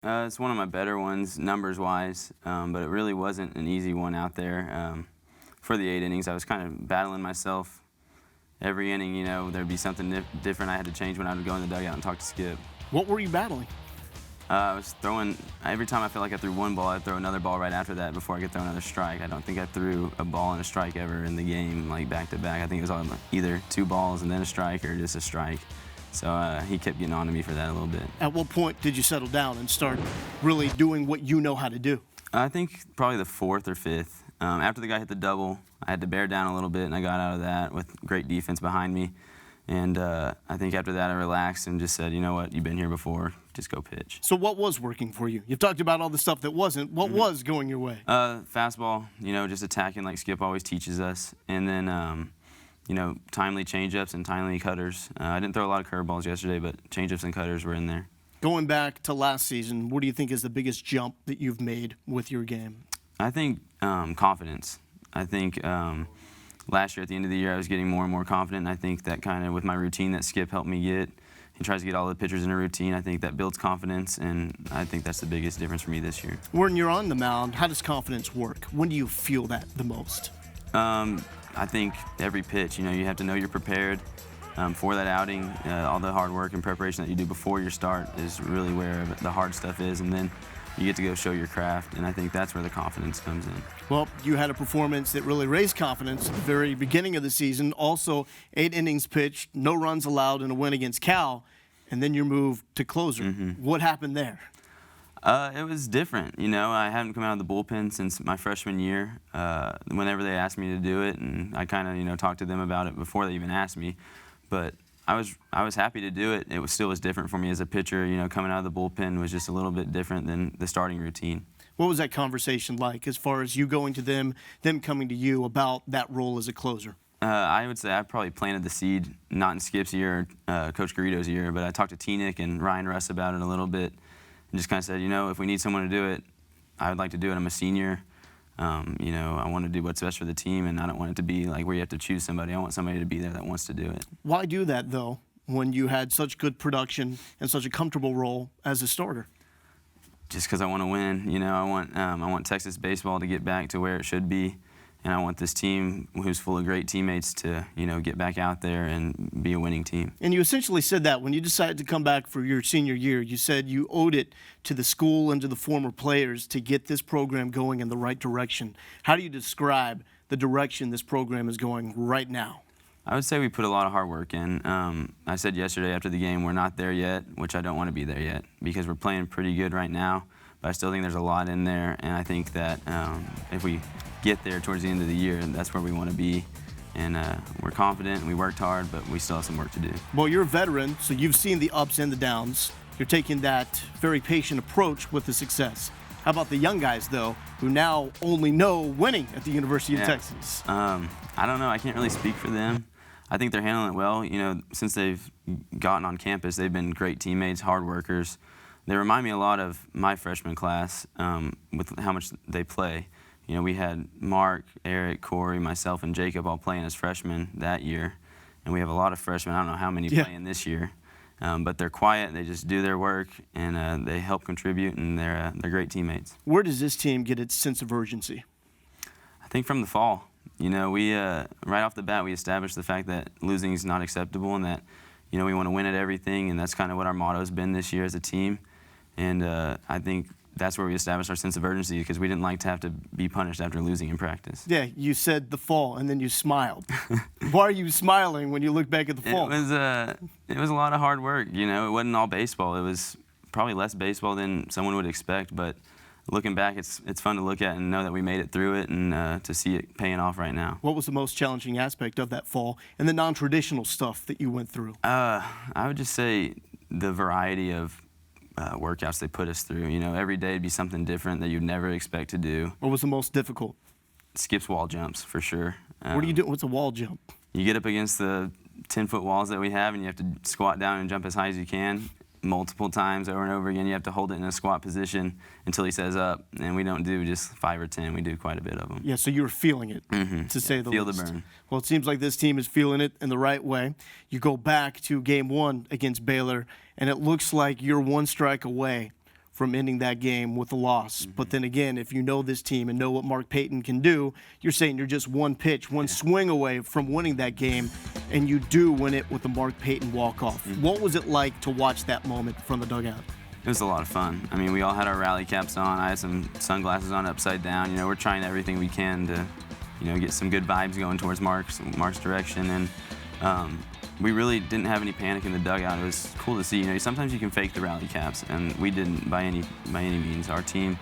It's one of my better ones, numbers-wise, but it really wasn't an easy one out there. For the 8 innings, I was kind of battling myself. Every inning, there'd be something different I had to change when I would go in the dugout and talk to Skip. What were you battling? I was throwing, every time I felt like I threw one ball, I'd throw another ball right after that before I could throw another strike. I don't think I threw a ball and a strike ever in the game, like back-to-back. I think it was either 2 balls and then a strike or just a strike. So he kept getting on to me for that a little bit. At what point did you settle down and start really doing what you know how to do? I think probably the 4th or 5th. After the guy hit the double, I had to bear down a little bit, and I got out of that with great defense behind me. And I think after that, I relaxed and just said, you know what, you've been here before, just go pitch. So what was working for you? You've talked about all the stuff that wasn't. What was going your way? Fastball, just attacking like Skip always teaches us. And then, timely changeups and timely cutters. I didn't throw a lot of curveballs yesterday, but changeups and cutters were in there. Going back to last season, what do you think is the biggest jump that you've made with your game? I think confidence. I think last year at the end of the year I was getting more and more confident, and I think that kind of with my routine that Skip helped me get, he tries to get all the pitchers in a routine. I think that builds confidence, and I think that's the biggest difference for me this year. When you're on the mound, how does confidence work? When do you feel that the most? I think every pitch, you have to know you're prepared for that outing. All the hard work and preparation that you do before your start is really where the hard stuff is, and then you get to go show your craft, and I think that's where the confidence comes in. Well, you had a performance that really raised confidence at the very beginning of the season. Also, 8 innings pitched, no runs allowed in a win against Cal, and then you moved to closer. What happened there? It was different. I haven't come out of the bullpen since my freshman year. Whenever they asked me to do it, and I kind of, talked to them about it before they even asked me. But I was happy to do it. It still was different for me as a pitcher. Coming out of the bullpen was just a little bit different than the starting routine. What was that conversation like as far as you going to them coming to you about that role as a closer? I would say I probably planted the seed, not in Skip's year or Coach Garrido's year, but I talked to T-Nick and Ryan Russ about it a little bit and just kind of said, if we need someone to do it, I would like to do it. I'm a senior. I want to do what's best for the team, and I don't want it to be like where you have to choose somebody. I want somebody to be there that wants to do it. Why do that, though, when you had such good production and such a comfortable role as a starter? Just because I want to win. I want Texas baseball to get back to where it should be, and I want this team, who's full of great teammates, to get back out there and be a winning team. And you essentially said that when you decided to come back for your senior year. You said you owed it to the school and to the former players to get this program going in the right direction. How do you describe the direction this program is going right now? I would say we put a lot of hard work in. I said yesterday after the game, we're not there yet, which I don't want to be there yet, because we're playing pretty good right now, but I still think there's a lot in there, and I think that if we get there towards the end of the year, that's where we want to be. And we're confident, and we worked hard, but we still have some work to do. Well, you're a veteran, so you've seen the ups and the downs. You're taking that very patient approach with the success. How about the young guys, though, who now only know winning at the University of Texas? I don't know. I can't really speak for them. I think they're handling it well. Since they've gotten on campus, they've been great teammates, hard workers. They remind me a lot of my freshman class with how much they play. We had Mark, Eric, Corey, myself, and Jacob all playing as freshmen that year. And we have a lot of freshmen. I don't know how many playing this year. But they're quiet. They just do their work, and they help contribute, and they're great teammates. Where does this team get its sense of urgency? I think from the fall. We right off the bat, we established the fact that losing is not acceptable, and that we want to win at everything, and that's kind of what our motto has been this year as a team. And I think that's where we established our sense of urgency, because we didn't like to have to be punished after losing in practice. Yeah, you said the fall, and then you smiled. Why are you smiling when you look back at the fall? It was a lot of hard work. It wasn't all baseball. It was probably less baseball than someone would expect, but looking back, it's fun to look at and know that we made it through it, and to see it paying off right now. What was the most challenging aspect of that fall and the non-traditional stuff that you went through? I would just say the variety of workouts they put us through. Every day would be something different that you'd never expect to do. What was the most difficult? Skip's wall jumps, for sure. What do you do? What's a wall jump? You get up against the 10-foot walls that we have, and you have to squat down and jump as high as you can. Multiple times over and over again. You have to hold it in a squat position until he says up, and we don't do just 5 or 10. We do quite a bit of them. Yeah, so you were feeling it, to say the least. Feel the burn. Well, it seems like this team is feeling it in the right way. You go back to Game 1 against Baylor, and it looks like you're one strike away from ending that game with a loss. But then again, if you know this team and know what Mark Payton can do, you're saying you're just one pitch, one swing away from winning that game, and you do win it with the Mark Payton walk-off. What was it like to watch that moment from the dugout? It was a lot of fun. I mean, we all had our rally caps on. I had some sunglasses on upside down. You know, we're trying everything we can to, you know, get some good vibes going towards Mark's direction. And we really didn't have any panic in the dugout. It was cool to see. You know, sometimes you can fake the rally caps, and we didn't by any means. Our team,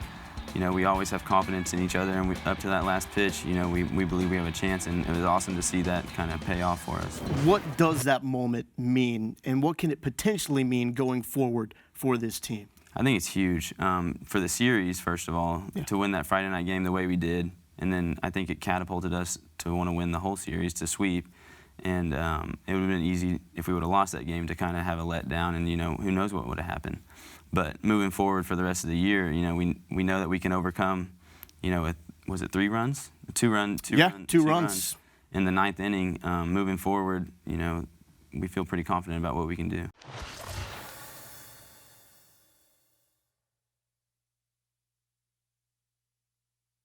you know, we always have confidence in each other, and up to that last pitch, you know, we believe we have a chance, and it was awesome to see that kind of pay off for us. What does that moment mean, and what can it potentially mean going forward for this team? I think it's huge for the series, first of all, to win that Friday night game the way we did, and then I think it catapulted us to want to win the whole series, to sweep. And it would have been easy if we would have lost that game to kind of have a letdown, and, you know, who knows what would have happened. But moving forward for the rest of the year, you know, we know that we can overcome, you know, was it 3 runs? Two runs in the 9th inning. Moving forward, you know, we feel pretty confident about what we can do.